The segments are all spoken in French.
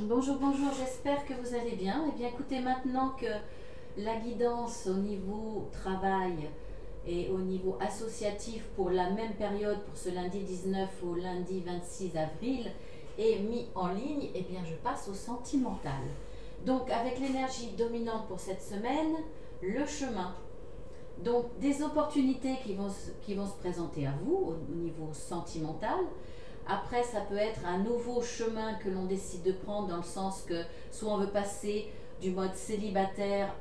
Bonjour, bonjour, j'espère que vous allez bien. Eh bien, écoutez, maintenant que la guidance au niveau travail et au niveau associatif pour la même période, pour ce lundi 19 au lundi 26 avril, est mis en ligne, eh bien, je passe au sentimental. Donc, avec l'énergie dominante pour cette semaine, le chemin. Donc, des opportunités qui vont se présenter à vous au niveau sentimental. Après, ça peut être un nouveau chemin que l'on décide de prendre dans le sens que soit on veut passer du mode célibataire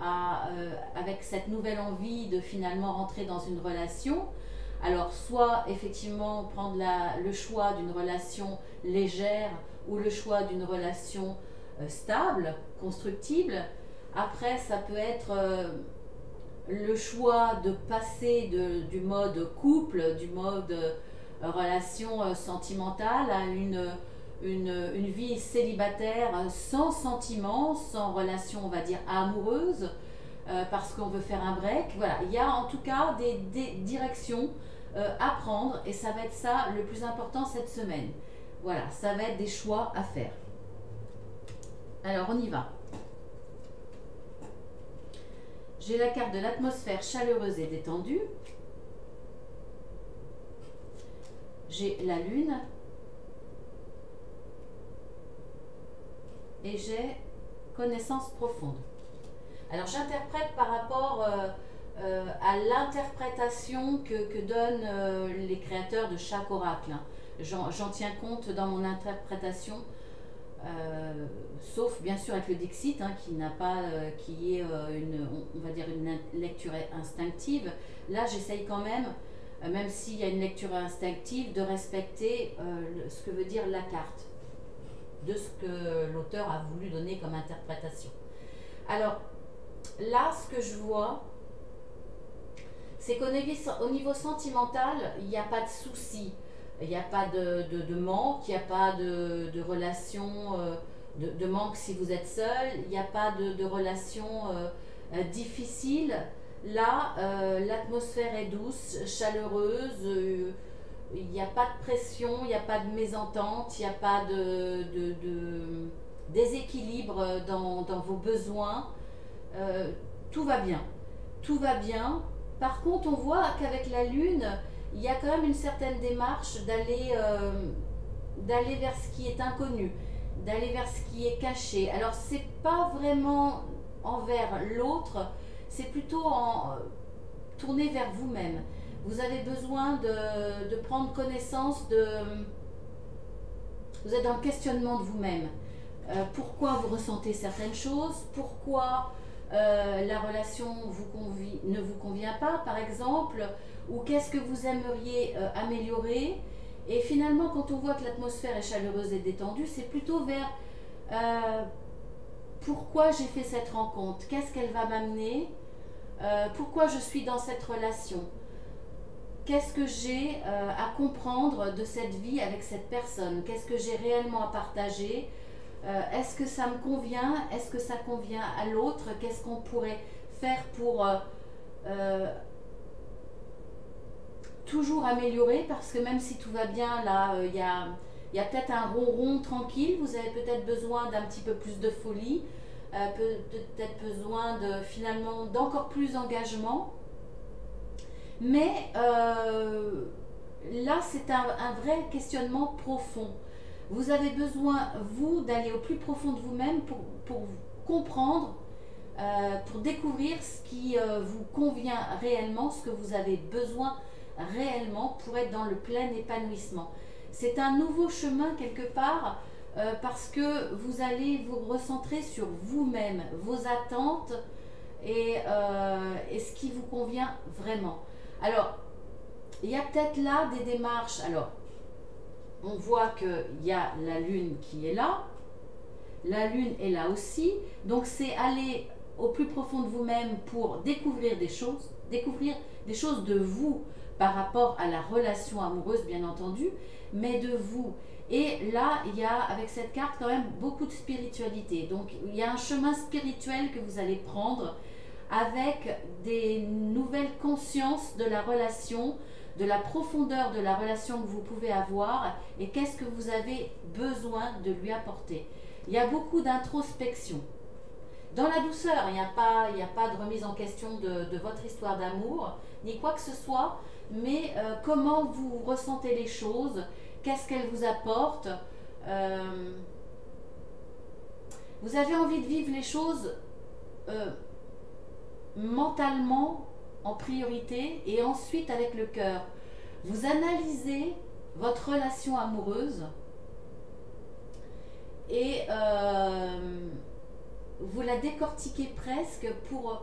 avec cette nouvelle envie de finalement rentrer dans une relation. Alors, soit effectivement prendre le choix d'une relation légère ou le choix d'une relation stable, constructible. Après, ça peut être le choix de passer du mode couple, du mode relation sentimentale à une vie célibataire sans sentiments, sans relation, on va dire, amoureuse, parce qu'on veut faire un break. Voilà, il y a en tout cas des directions à prendre et ça va être ça le plus important cette semaine. Voilà, ça va être des choix à faire. Alors, on y va. J'ai la carte de l'atmosphère chaleureuse et détendue. J'ai la lune. Et j'ai connaissance profonde. Alors j'interprète par rapport à l'interprétation que donnent les créateurs de chaque oracle. J'en tiens compte dans mon interprétation. Sauf bien sûr avec le Dixit qui n'a pas qui est on va dire une lecture instinctive. Là j'essaye quand même s'il y a une lecture instinctive, de respecter ce que veut dire la carte, de ce que l'auteur a voulu donner comme interprétation. Alors là, ce que je vois, c'est qu'au niveau sentimental, il n'y a pas de souci, il n'y a pas de manque, il n'y a pas de relation, de manque si vous êtes seul, il n'y a pas de relation difficile. Là, l'atmosphère est douce, chaleureuse, il n'y a pas de pression, il n'y a pas de mésentente, il n'y a pas de déséquilibre dans vos besoins. Tout va bien. Tout va bien. Par contre, on voit qu'avec la Lune, il y a quand même une certaine démarche d'aller vers ce qui est inconnu, d'aller vers ce qui est caché. Alors, c'est pas vraiment envers l'autre, c'est plutôt tourner vers vous-même. Vous avez besoin de prendre connaissance vous êtes dans le questionnement de vous-même. Pourquoi vous ressentez certaines choses, pourquoi la relation ne vous convient pas, par exemple, ou qu'est-ce que vous aimeriez améliorer. Et finalement, quand on voit que l'atmosphère est chaleureuse et détendue, c'est plutôt vers pourquoi j'ai fait cette rencontre, qu'est-ce qu'elle va m'amener, pourquoi je suis dans cette relation, qu'est-ce que j'ai à comprendre de cette vie avec cette personne, qu'est-ce que j'ai réellement à partager, est-ce que ça me convient, est-ce que ça convient à l'autre, qu'est-ce qu'on pourrait faire pour toujours améliorer, parce que même si tout va bien, là, il y a peut-être un ronron tranquille, vous avez peut-être besoin d'un petit peu plus de folie, peut-être besoin finalement d'encore plus d'engagement. Mais là, c'est un vrai questionnement profond. Vous avez besoin, vous, d'aller au plus profond de vous-même pour comprendre, pour découvrir ce qui vous convient réellement, ce que vous avez besoin réellement pour être dans le plein épanouissement. C'est un nouveau chemin quelque part parce que vous allez vous recentrer sur vous-même, vos attentes et ce qui vous convient vraiment. Alors, il y a peut-être là des démarches. Alors, on voit qu'il y a la Lune qui est là. La Lune est là aussi. Donc, c'est aller au plus profond de vous-même pour découvrir des choses de vous par rapport à la relation amoureuse, bien entendu, mais de vous. Et là, il y a avec cette carte quand même beaucoup de spiritualité. Donc, il y a un chemin spirituel que vous allez prendre avec des nouvelles consciences de la relation, de la profondeur de la relation que vous pouvez avoir et qu'est-ce que vous avez besoin de lui apporter. Il y a beaucoup d'introspection. Dans la douceur, il n'y a pas de remise en question de votre histoire d'amour, ni quoi que ce soit, mais comment vous ressentez les choses, qu'est-ce qu'elles vous apportent. Vous avez envie de vivre les choses mentalement en priorité et ensuite avec le cœur. Vous analysez votre relation amoureuse et vous la décortiquez presque pour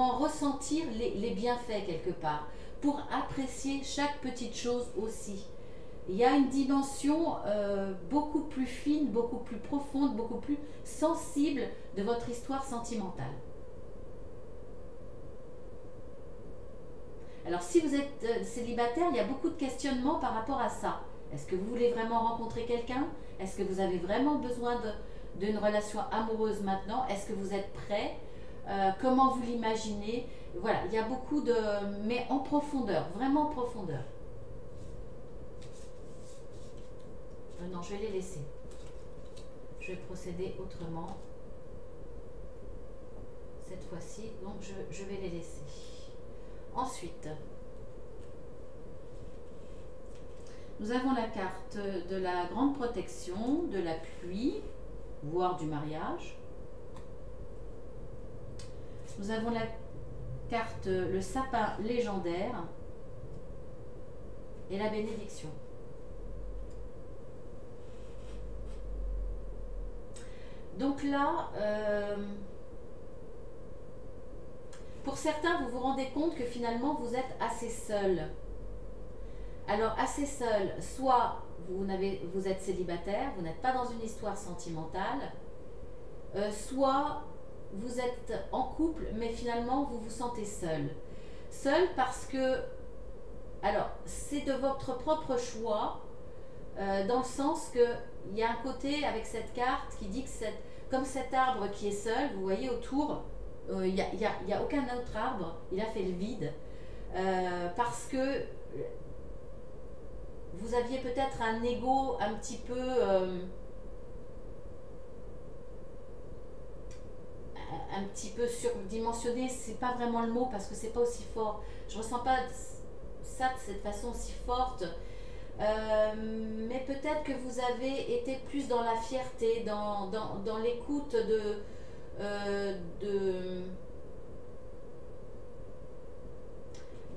en ressentir les bienfaits quelque part, pour apprécier chaque petite chose aussi. Il y a une dimension beaucoup plus fine, beaucoup plus profonde, beaucoup plus sensible de votre histoire sentimentale. Alors si vous êtes célibataire, il y a beaucoup de questionnements par rapport à ça. Est-ce que vous voulez vraiment rencontrer quelqu'un? Est-ce que vous avez vraiment besoin d'une relation amoureuse maintenant? Est-ce que vous êtes prêt? Comment vous l'imaginez? Voilà, il y a beaucoup de... mais en profondeur, vraiment en profondeur. Non, je vais les laisser. Je vais procéder autrement. Cette fois-ci, donc je vais les laisser. Ensuite, nous avons la carte de la grande protection, de la pluie, voire du mariage. Nous avons la carte le sapin légendaire et la bénédiction. Donc là, pour certains, vous vous rendez compte que finalement, vous êtes assez seul. Alors, assez seul, soit vous êtes célibataire, vous n'êtes pas dans une histoire sentimentale, soit vous êtes en couple, mais finalement, vous vous sentez seul. Seul parce que, alors, c'est de votre propre choix, dans le sens qu'il y a un côté avec cette carte qui dit que comme cet arbre qui est seul, vous voyez autour, il n'y a aucun autre arbre, il a fait le vide, parce que vous aviez peut-être un ego un petit peu surdimensionné, c'est pas vraiment le mot parce que c'est pas aussi fort. Je ressens pas ça de cette façon si forte. Mais peut-être que vous avez été plus dans la fierté, dans l'écoute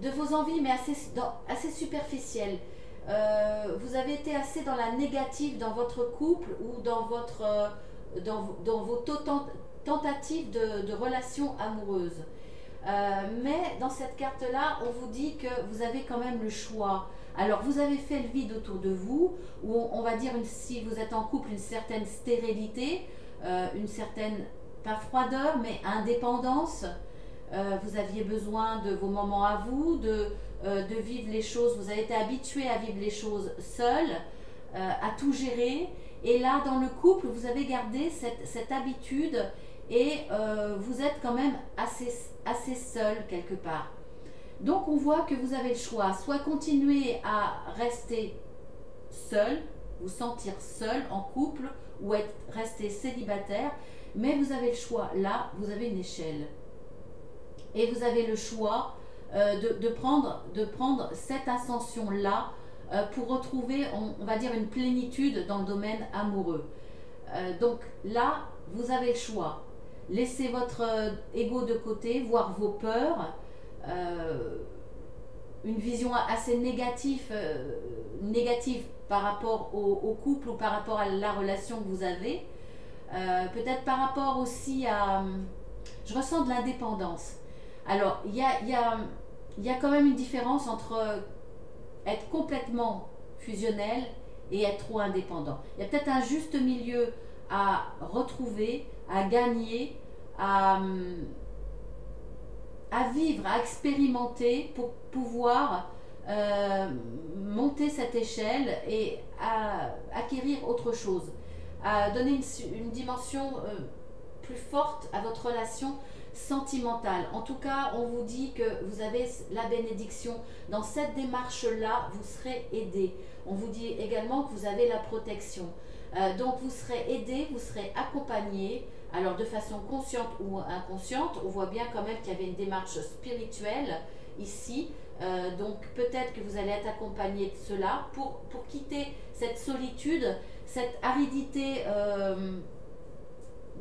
de vos envies, mais assez superficielles. Vous avez été assez dans la négative dans votre couple ou dans vos tentatives de relations amoureuses. Mais dans cette carte-là, on vous dit que vous avez quand même le choix. Alors, vous avez fait le vide autour de vous, ou on va dire, si vous êtes en couple, une certaine stérilité, une certaine, pas froideur, mais indépendance. Vous aviez besoin de vos moments à vous, de vivre les choses. Vous avez été habitué à vivre les choses seul, à tout gérer. Et là, dans le couple, vous avez gardé cette habitude et vous êtes quand même assez seul quelque part. Donc on voit que vous avez le choix, soit continuer à rester seul, vous sentir seul en couple ou rester célibataire, mais vous avez le choix. Là, vous avez une échelle. Et vous avez le choix de prendre cette ascension-là pour retrouver, on va dire, une plénitude dans le domaine amoureux. Donc là, vous avez le choix. Laissez votre ego de côté, voir vos peurs, une vision assez négative par rapport au couple ou par rapport à la relation que vous avez. Peut-être par rapport aussi à... Je ressens de l'indépendance. Alors, il y a quand même une différence entre être complètement fusionnel et être trop indépendant. Il y a peut-être un juste milieu à retrouver, à gagner, à vivre, à expérimenter pour pouvoir monter cette échelle et à acquérir autre chose, à donner une dimension plus forte à votre relation sentimentale. En tout cas, on vous dit que vous avez la bénédiction. Dans cette démarche-là, vous serez aidé. On vous dit également que vous avez la protection. Donc vous serez aidé, vous serez accompagné, alors de façon consciente ou inconsciente. On voit bien quand même qu'il y avait une démarche spirituelle ici. Donc peut-être que vous allez être accompagné de cela pour quitter cette solitude, cette aridité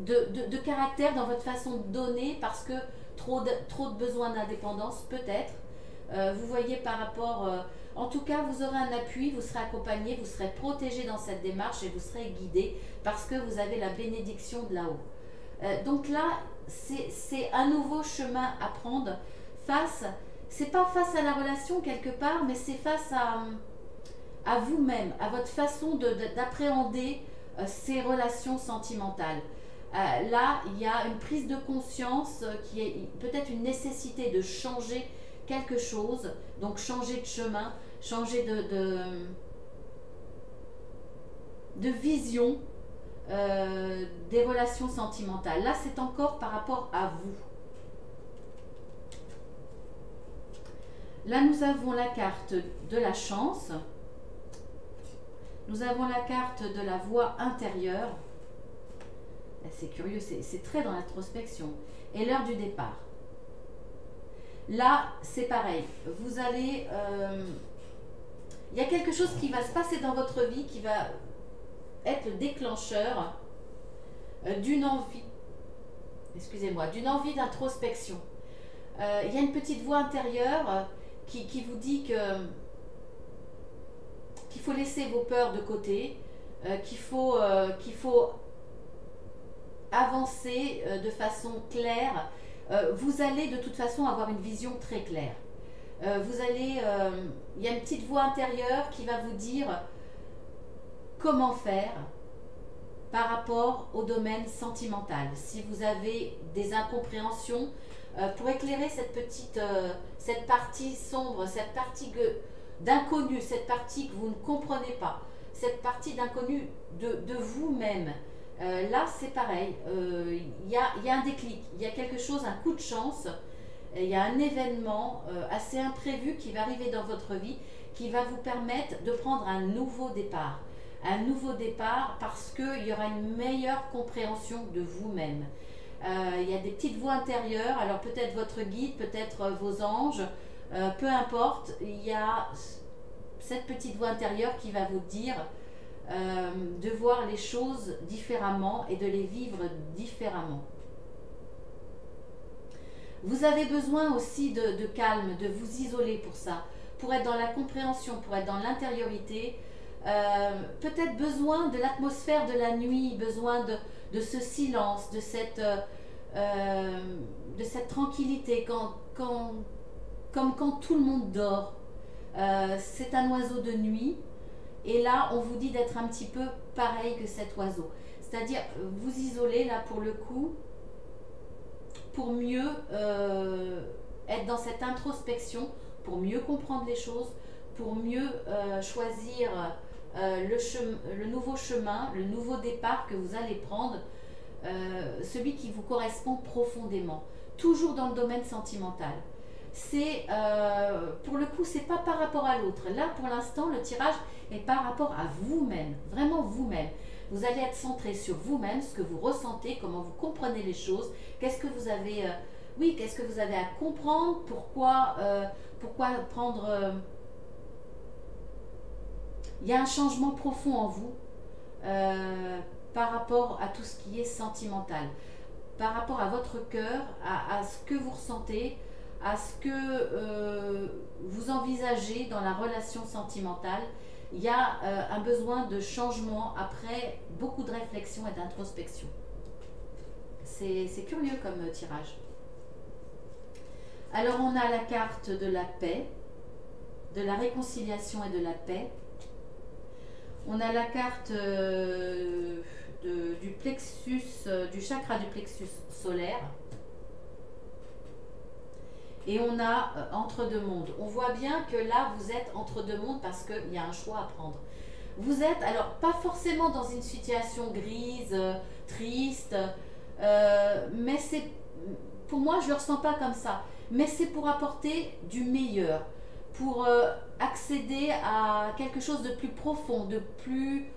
de caractère dans votre façon de donner, parce que trop de besoins d'indépendance peut-être. Vous voyez par rapport... en tout cas, vous aurez un appui, vous serez accompagné, vous serez protégé dans cette démarche et vous serez guidé parce que vous avez la bénédiction de là-haut. Donc là, c'est un nouveau chemin à prendre face... C'est pas face à la relation quelque part, mais c'est face à vous-même, à votre façon d'appréhender ces relations sentimentales. Là, il y a une prise de conscience qui est peut-être une nécessité de changer quelque chose, donc changer de chemin, changer de vision des relations sentimentales. Là, c'est encore par rapport à vous. Là, nous avons la carte de la chance. Nous avons la carte de la voix intérieure. C'est curieux, c'est très dans l'introspection. Et l'heure du départ. Là, c'est pareil. Vous allez... il y a quelque chose qui va se passer dans votre vie qui va être le déclencheur d'une envie. Excusez-moi, d'une envie d'introspection. Il y a une petite voix intérieure qui vous dit qu'il faut laisser vos peurs de côté, qu'il faut avancer de façon claire. Vous allez de toute façon avoir une vision très claire. Il y a une petite voix intérieure qui va vous dire comment faire par rapport au domaine sentimental. Si vous avez des incompréhensions, pour éclairer cette partie sombre, cette partie d'inconnu, cette partie que vous ne comprenez pas, cette partie d'inconnu de vous-même. Là, c'est pareil, il y a un déclic, il y a quelque chose, un coup de chance, il y a un événement assez imprévu qui va arriver dans votre vie, qui va vous permettre de prendre un nouveau départ. Un nouveau départ parce qu'il y aura une meilleure compréhension de vous-même. Il y a des petites voix intérieures, alors peut-être votre guide, peut-être vos anges, peu importe, il y a cette petite voix intérieure qui va vous dire de voir les choses différemment et de les vivre différemment. Vous avez besoin aussi de calme, de vous isoler pour ça, pour être dans la compréhension, pour être dans l'intériorité. Peut-être besoin de l'atmosphère de la nuit, besoin de ce silence, de cette tranquillité, comme quand tout le monde dort. C'est un oiseau de nuit, et là on vous dit d'être un petit peu pareil que cet oiseau, c'est-à-dire vous isoler là pour le coup, pour mieux être dans cette introspection, pour mieux comprendre les choses, pour mieux choisir le nouveau chemin, le nouveau départ que vous allez prendre, celui qui vous correspond profondément, toujours dans le domaine sentimental. C'est pour le coup, c'est pas par rapport à l'autre. Là, pour l'instant, le tirage est par rapport à vous-même, vraiment vous-même. Vous allez être centré sur vous-même, ce que vous ressentez, comment vous comprenez les choses, qu'est-ce que vous avez, qu'est-ce que vous avez à comprendre, pourquoi prendre. Il y a un changement profond en vous par rapport à tout ce qui est sentimental, par rapport à votre cœur, à ce que vous ressentez, à ce que vous envisagez dans la relation sentimentale. Il y a un besoin de changement après beaucoup de réflexion et d'introspection. C'est curieux comme tirage. Alors on a la carte de la paix, de la réconciliation et de la paix. On a la carte du plexus, du chakra du plexus solaire. Et on a entre deux mondes. On voit bien que là, vous êtes entre deux mondes parce qu'il y a un choix à prendre. Vous êtes, alors, pas forcément dans une situation grise, triste, mais c'est, pour moi, je ne le ressens pas comme ça. Mais c'est pour apporter du meilleur, pour accéder à quelque chose de plus profond, de plus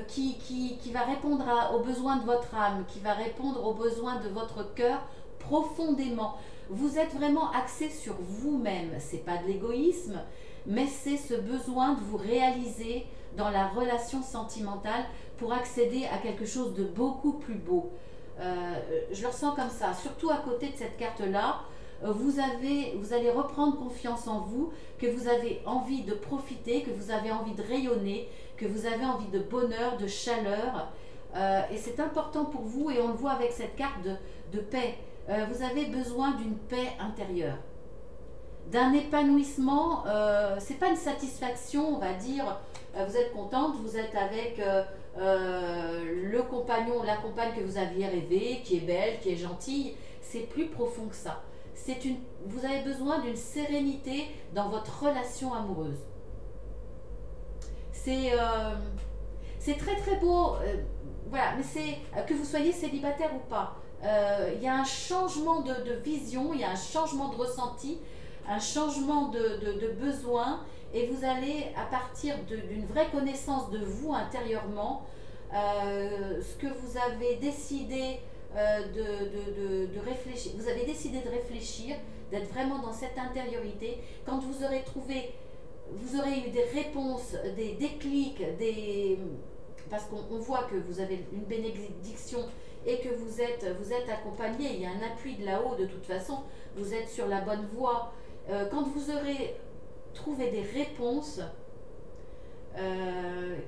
qui va répondre aux besoins de votre âme, qui va répondre aux besoins de votre cœur profondément. Vous êtes vraiment axé sur vous-même. C'est pas de l'égoïsme, mais c'est ce besoin de vous réaliser dans la relation sentimentale pour accéder à quelque chose de beaucoup plus beau. Je le ressens comme ça, surtout à côté de cette carte-là. Vous allez reprendre confiance en vous, que vous avez envie de profiter, que vous avez envie de rayonner, que vous avez envie de bonheur, de chaleur. Et c'est important pour vous, et on le voit avec cette carte de paix. Vous avez besoin d'une paix intérieure, d'un épanouissement. C'est pas une satisfaction, on va dire, vous êtes contente, vous êtes avec le compagnon, la compagne que vous aviez rêvé, qui est belle, qui est gentille. C'est plus profond que ça. Vous avez besoin d'une sérénité dans votre relation amoureuse. C'est très très beau, voilà, mais c'est que vous soyez célibataire ou pas. Il y a un changement de vision, il y a un changement de ressenti, un changement de besoin, et vous allez, à partir d'une vraie connaissance de vous intérieurement, ce que vous avez décidé de réfléchir, vous avez décidé de réfléchir, d'être vraiment dans cette intériorité. Quand vous aurez trouvé, vous aurez eu des réponses, des déclics, parce qu'on voit que vous avez une bénédiction et que vous êtes accompagné, il y a un appui de là-haut de toute façon, vous êtes sur la bonne voie. Quand vous aurez trouvé des réponses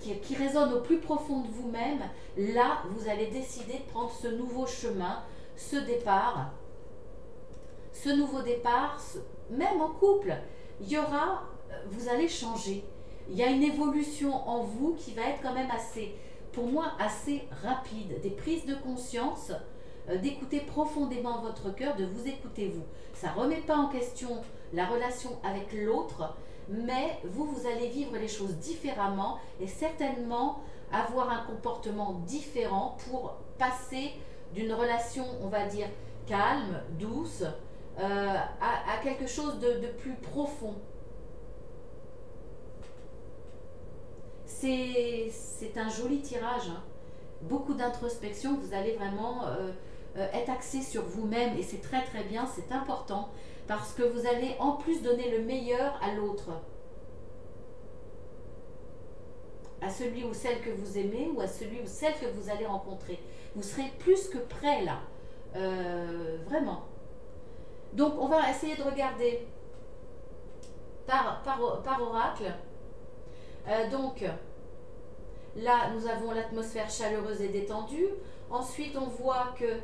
qui résonnent au plus profond de vous-même, là, vous allez décider de prendre ce nouveau chemin, ce nouveau départ, même en couple, vous allez changer. Il y a une évolution en vous qui va être quand même pour moi, assez rapide. Des prises de conscience, d'écouter profondément votre cœur, de vous écouter vous. Ça ne remet pas en question la relation avec l'autre, mais vous allez vivre les choses différemment et certainement avoir un comportement différent pour passer d'une relation, on va dire, calme, douce, à quelque chose de plus profond. C'est un joli tirage, hein. Beaucoup d'introspection, vous allez vraiment être axé sur vous-même, et c'est très très bien, c'est important, parce que vous allez en plus donner le meilleur à l'autre, à celui ou celle que vous aimez, ou à celui ou celle que vous allez rencontrer. Vous serez plus que prêt là, vraiment. Donc on va essayer de regarder par oracle. Donc là nous avons l'atmosphère chaleureuse et détendue. Ensuite on voit que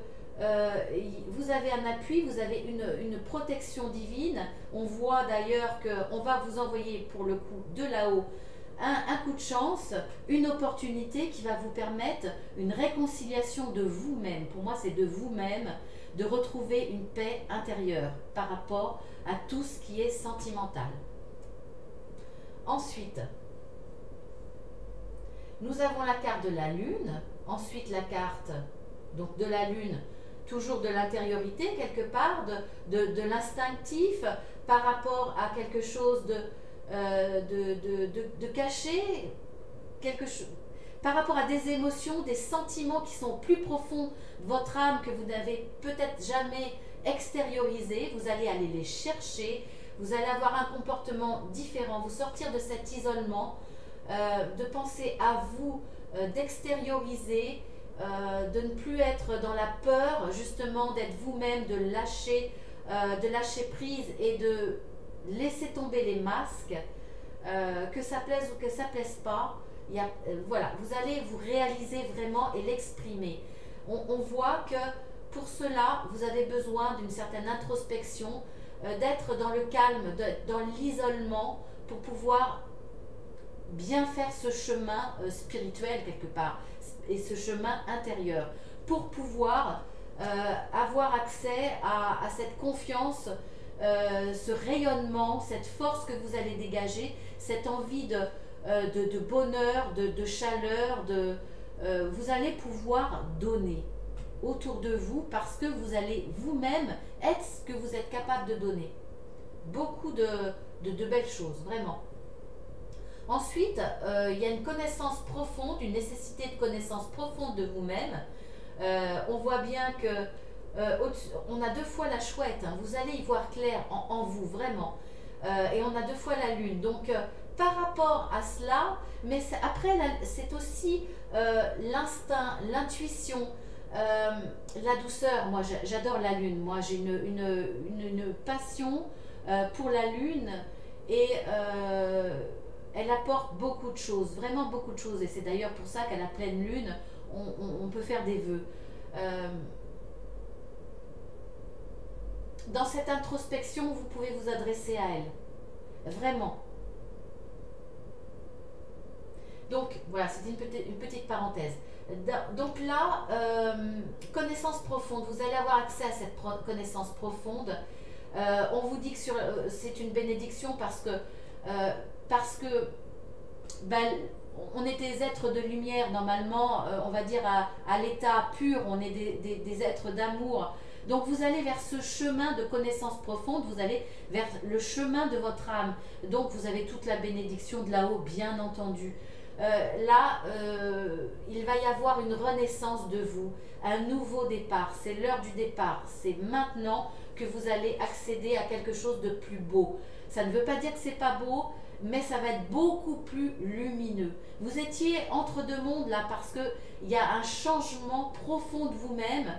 vous avez un appui, vous avez une protection divine. On voit d'ailleurs qu'on va vous envoyer pour le coup de là-haut un coup de chance, une opportunité qui va vous permettre une réconciliation de vous-même. Pour moi c'est de vous-même, de retrouver une paix intérieure par rapport à tout ce qui est sentimental. Ensuite, nous avons la carte de la Lune, ensuite la carte donc de la Lune, toujours de l'intériorité quelque part, de l'instinctif par rapport à quelque chose de caché, par rapport à des émotions, des sentiments qui sont plus profonds de votre âme que vous n'avez peut-être jamais extériorisés. Vous allez aller les chercher, vous allez avoir un comportement différent, vous sortir de cet isolement, de penser à vous, d'extérioriser, de ne plus être dans la peur, justement d'être vous-même, de lâcher prise et de laisser tomber les masques, que ça plaise ou que ça plaise pas. Voilà, vous allez vous réaliser vraiment et l'exprimer. On voit que pour cela, vous avez besoin d'une certaine introspection, d'être dans le calme, dans l'isolement, pour pouvoir bien faire ce chemin spirituel quelque part, et ce chemin intérieur, pour pouvoir avoir accès à cette confiance, ce rayonnement, cette force que vous allez dégager, cette envie de bonheur, de chaleur, vous allez pouvoir donner autour de vous, parce que vous allez vous-même être ce que vous êtes capable de donner. Beaucoup de belles choses, vraiment. Ensuite, il y a une connaissance profonde, une nécessité de connaissance profonde de vous-même. On voit bien que on a deux fois la chouette, hein. Vous allez y voir clair en vous, vraiment. Et on a deux fois la lune. Donc, par rapport à cela, mais après, c'est aussi l'instinct, l'intuition, la douceur. Moi, j'adore la lune. Moi, j'ai une passion pour la lune et elle apporte beaucoup de choses, vraiment beaucoup de choses. Et c'est d'ailleurs pour ça qu'à la pleine lune, on peut faire des vœux. Dans cette introspection, vous pouvez vous adresser à elle. Vraiment. Donc, voilà, c'était une petite parenthèse. Donc là, connaissance profonde. Vous allez avoir accès à cette connaissance profonde. On vous dit que c'est une bénédiction parce que ben, on est des êtres de lumière normalement, on va dire à l'état pur, on est des êtres d'amour. Donc vous allez vers ce chemin de connaissance profonde, vous allez vers le chemin de votre âme. Donc vous avez toute la bénédiction de là-haut, bien entendu. Là, il va y avoir une renaissance de vous, un nouveau départ. C'est l'heure du départ. C'est maintenant que vous allez accéder à quelque chose de plus beau. Ça ne veut pas dire que c'est pas beau, mais ça va être beaucoup plus lumineux. Vous étiez entre deux mondes là parce qu'il y a un changement profond de vous-même.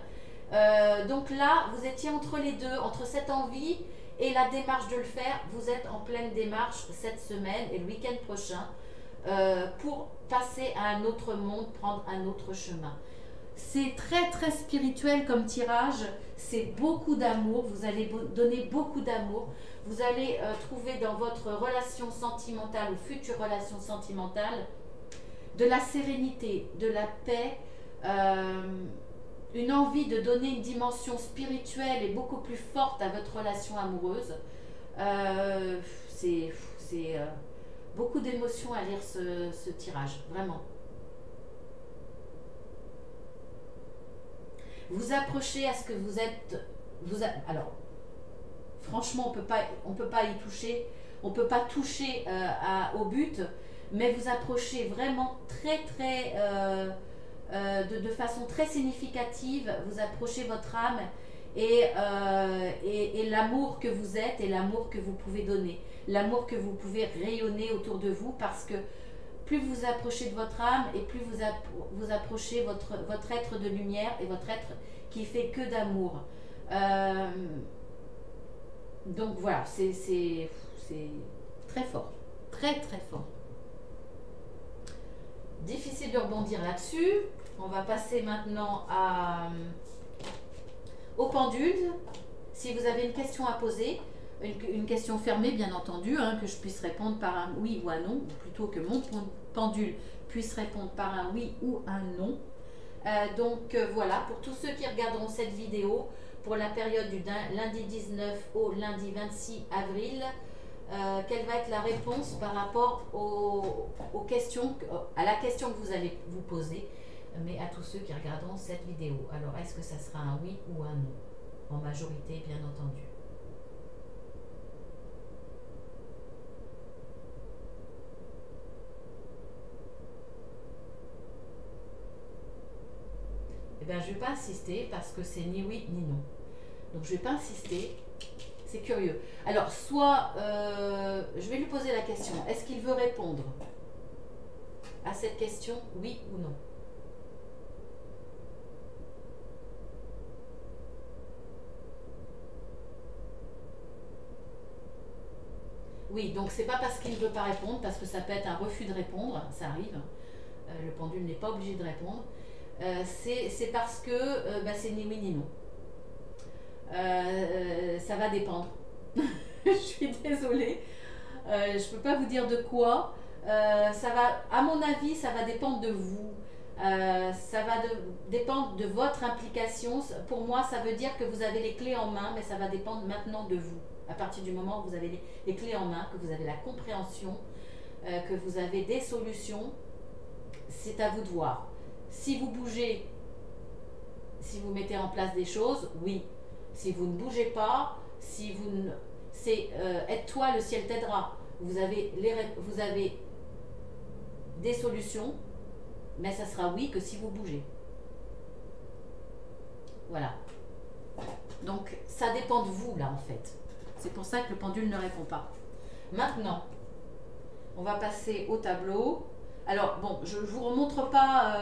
Donc là, vous étiez entre les deux, entre cette envie et la démarche de le faire. Vous êtes en pleine démarche cette semaine et le week-end prochain pour passer à un autre monde, prendre un autre chemin. C'est très très spirituel comme tirage, c'est beaucoup d'amour, vous allez donner beaucoup d'amour, vous allez trouver dans votre relation sentimentale ou future relation sentimentale de la sérénité, de la paix, une envie de donner une dimension spirituelle et beaucoup plus forte à votre relation amoureuse. C'est beaucoup d'émotions à lire ce tirage, vraiment. Vous approchez à ce que vous êtes. Alors, franchement, on peut pas y toucher. On peut pas toucher au but, mais vous approchez vraiment de façon très significative. Vous approchez votre âme et l'amour que vous êtes et l'amour que vous pouvez donner, l'amour que vous pouvez rayonner autour de vous, parce que plus vous approchez de votre âme et plus vous approchez votre être de lumière et votre être qui fait que d'amour. Donc voilà, c'est très fort, très très fort. Difficile de rebondir là-dessus. On va passer maintenant au pendule. Si vous avez une question à poser, une question fermée bien entendu, hein, que je puisse répondre par un oui ou un non, ou plutôt que mon pendule puisse répondre par un oui ou un non. Donc voilà, pour tous ceux qui regarderont cette vidéo, pour la période du lundi 19 au lundi 26 avril, quelle va être la réponse par rapport aux questions, à la question que vous allez vous poser, mais à tous ceux qui regarderont cette vidéo. Alors, est-ce que ça sera un oui ou un non? En majorité, bien entendu. Eh bien, je ne vais pas insister parce que c'est ni oui ni non. Donc, je ne vais pas insister. C'est curieux. Alors, soit, je vais lui poser la question. Est-ce qu'il veut répondre à cette question, oui ou non? Oui, donc c'est pas parce qu'il ne veut pas répondre, parce que ça peut être un refus de répondre, ça arrive. Le pendule n'est pas obligé de répondre. C'est parce que c'est ni oui ni non. Ça va dépendre. Je suis désolée. Je ne peux pas vous dire de quoi. Ça va, à mon avis, ça va dépendre de vous. Ça va dépendre de votre implication. Pour moi, ça veut dire que vous avez les clés en main, mais ça va dépendre maintenant de vous. À partir du moment où vous avez les clés en main, que vous avez la compréhension, que vous avez des solutions, c'est à vous de voir. Si vous bougez, si vous mettez en place des choses, oui. Si vous ne bougez pas, c'est aide-toi, le ciel t'aidera. Vous avez des solutions, mais ça sera oui que si vous bougez. Voilà. Donc, ça dépend de vous, là, en fait. C'est pour ça que le pendule ne répond pas. Maintenant, on va passer au tableau. Alors, bon, je ne vous remontre pas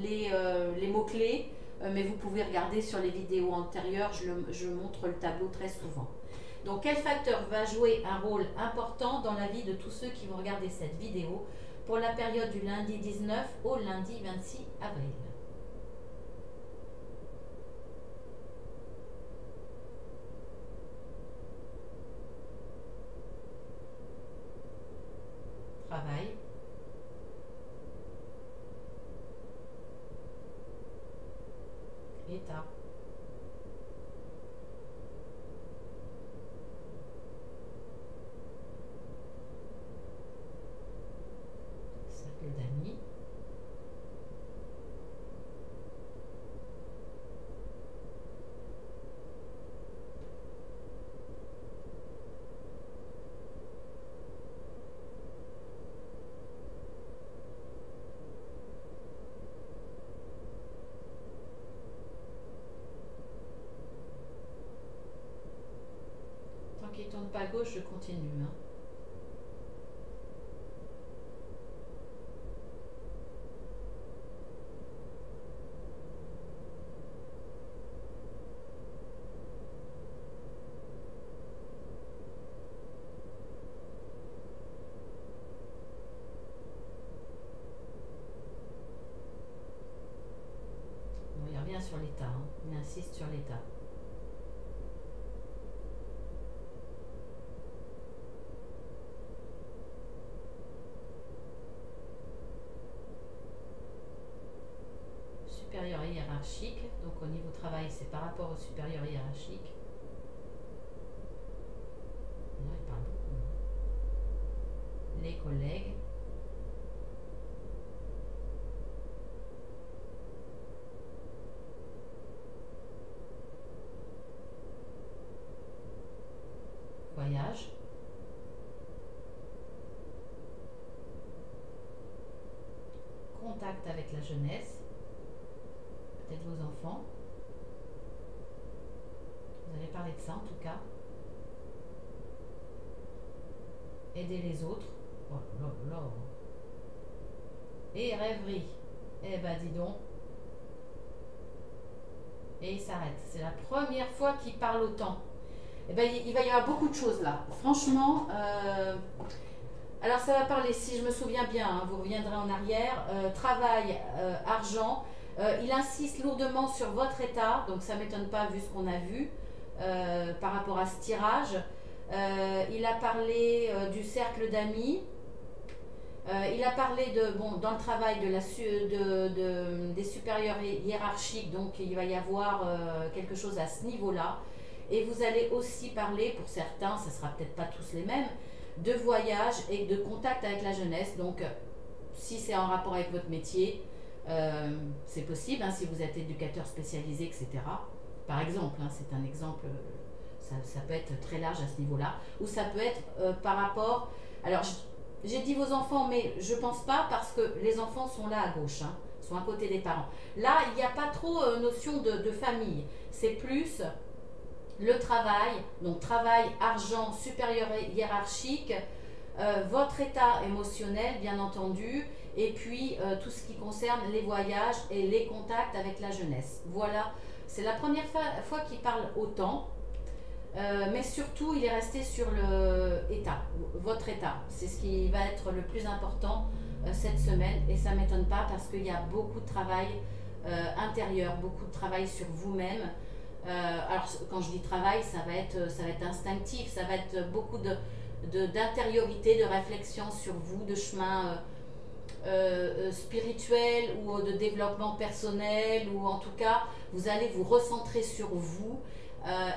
les mots-clés, mais vous pouvez regarder sur les vidéos antérieures, je montre le tableau très souvent. Donc, quel facteur va jouer un rôle important dans la vie de tous ceux qui vont regarder cette vidéo pour la période du lundi 19 au lundi 26 avril? Travail, état, cercle d'amis, tant qu'il ne tourne pas à gauche, je continue. Hein. Bon, il revient sur l'état, hein. Il insiste sur l'état. Supérieur hiérarchique, donc au niveau travail, c'est par rapport au supérieur hiérarchique. Là, il parle beaucoup. Les collègues. Voyage. Contact avec la jeunesse. Peut-être vos enfants. Vous allez parler de ça en tout cas. Aider les autres. Oh là là. Et rêverie. Eh ben dis donc. Et il s'arrête. C'est la première fois qu'il parle autant. Eh ben il va y avoir beaucoup de choses là. Franchement, alors ça va parler, si je me souviens bien, hein, vous reviendrez en arrière, travail, argent. Il insiste lourdement sur votre état, donc ça ne m'étonne pas vu ce qu'on a vu par rapport à ce tirage. Il a parlé du cercle d'amis. Il a parlé dans le travail des supérieurs hiérarchiques, donc il va y avoir quelque chose à ce niveau-là. Et vous allez aussi parler, pour certains, ce ne sera peut-être pas tous les mêmes, de voyage et de contact avec la jeunesse. Donc, si c'est en rapport avec votre métier, c'est possible, hein, si vous êtes éducateur spécialisé, etc. Par exemple, hein, c'est un exemple, ça peut être très large à ce niveau-là. Ou ça peut être par rapport... Alors, j'ai dit vos enfants, mais je ne pense pas parce que les enfants sont là à gauche, hein, sont à côté des parents. Là, il n'y a pas trop notion de famille. C'est plus... le travail, donc travail, argent, supérieur hiérarchique, votre état émotionnel bien entendu, et puis tout ce qui concerne les voyages et les contacts avec la jeunesse. Voilà, c'est la première fois qu'il parle autant, mais surtout il est resté sur votre état. C'est ce qui va être le plus important cette semaine, et ça ne m'étonne pas parce qu'il y a beaucoup de travail intérieur, beaucoup de travail sur vous-même. Alors quand je dis travail, ça va être instinctif, ça va être beaucoup d'intériorité, de réflexion sur vous, de chemin spirituel ou de développement personnel, ou en tout cas vous allez vous recentrer sur vous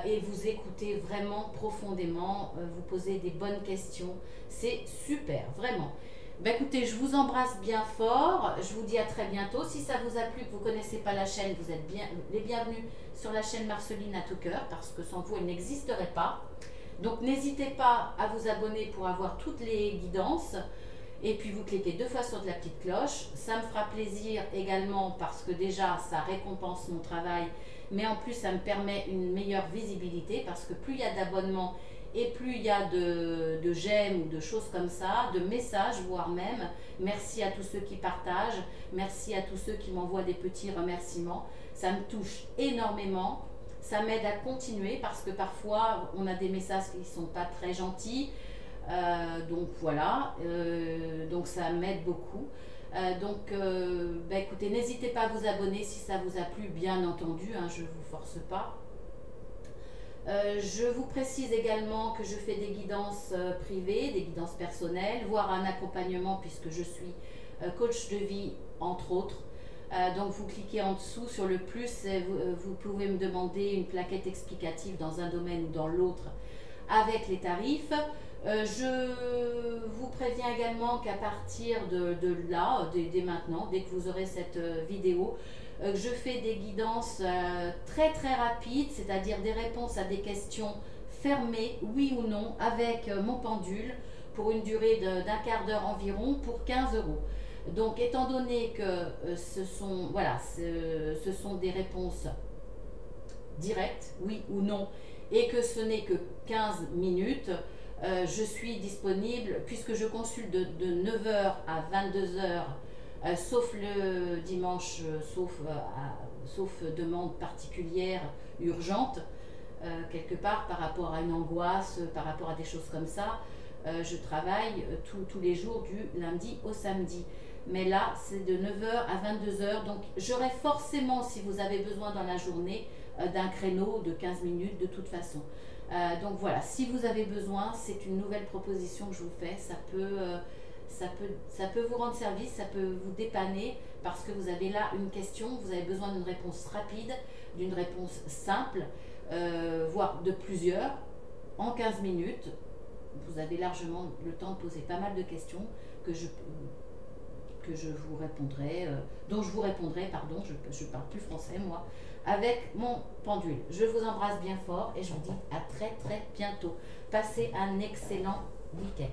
et vous écouter vraiment profondément, vous poser des bonnes questions. C'est super, vraiment. Ben écoutez, je vous embrasse bien fort, je vous dis à très bientôt. Si ça vous a plu, que vous ne connaissez pas la chaîne, vous êtes les bienvenus sur la chaîne Marceline à tout cœur, parce que sans vous, elle n'existerait pas. Donc n'hésitez pas à vous abonner pour avoir toutes les guidances. Et puis vous cliquez 2 fois sur la petite cloche. Ça me fera plaisir également parce que déjà ça récompense mon travail, mais en plus ça me permet une meilleure visibilité parce que plus il y a d'abonnements et plus il y a de j'aime ou de choses comme ça, de messages voire même. Merci à tous ceux qui partagent, merci à tous ceux qui m'envoient des petits remerciements. Ça me touche énormément, ça m'aide à continuer parce que parfois on a des messages qui ne sont pas très gentils. Donc voilà, donc ça m'aide beaucoup. Écoutez, n'hésitez pas à vous abonner si ça vous a plu, bien entendu, hein, je ne vous force pas. Je vous précise également que je fais des guidances privées, des guidances personnelles, voire un accompagnement puisque je suis coach de vie entre autres. Donc vous cliquez en dessous sur le plus et vous pouvez me demander une plaquette explicative dans un domaine ou dans l'autre avec les tarifs. Je vous préviens également qu'à partir de là, dès maintenant, dès que vous aurez cette vidéo, je fais des guidances très rapides, c'est-à-dire des réponses à des questions fermées, oui ou non, avec mon pendule pour une durée d'un quart d'heure environ pour 15 €. Donc étant donné que ce sont des réponses directes, oui ou non, et que ce n'est que 15 minutes, je suis disponible puisque je consulte de 9 h à 22 h, sauf le dimanche, sauf demande particulière, urgente, quelque part par rapport à une angoisse, par rapport à des choses comme ça. Je travaille tous les jours du lundi au samedi. Mais là, c'est de 9 h à 22 h. Donc, j'aurai forcément, si vous avez besoin dans la journée, d'un créneau de 15 minutes de toute façon. Donc voilà, si vous avez besoin, c'est une nouvelle proposition que je vous fais. Ça peut vous rendre service, ça peut vous dépanner parce que vous avez là une question, vous avez besoin d'une réponse rapide, d'une réponse simple, voire de plusieurs, en 15 minutes. Vous avez largement le temps de poser pas mal de questions que je vous répondrai, dont je vous répondrai, pardon, je parle plus français moi, avec mon pendule. Je vous embrasse bien fort et je vous dis à très bientôt. Passez un excellent week-end.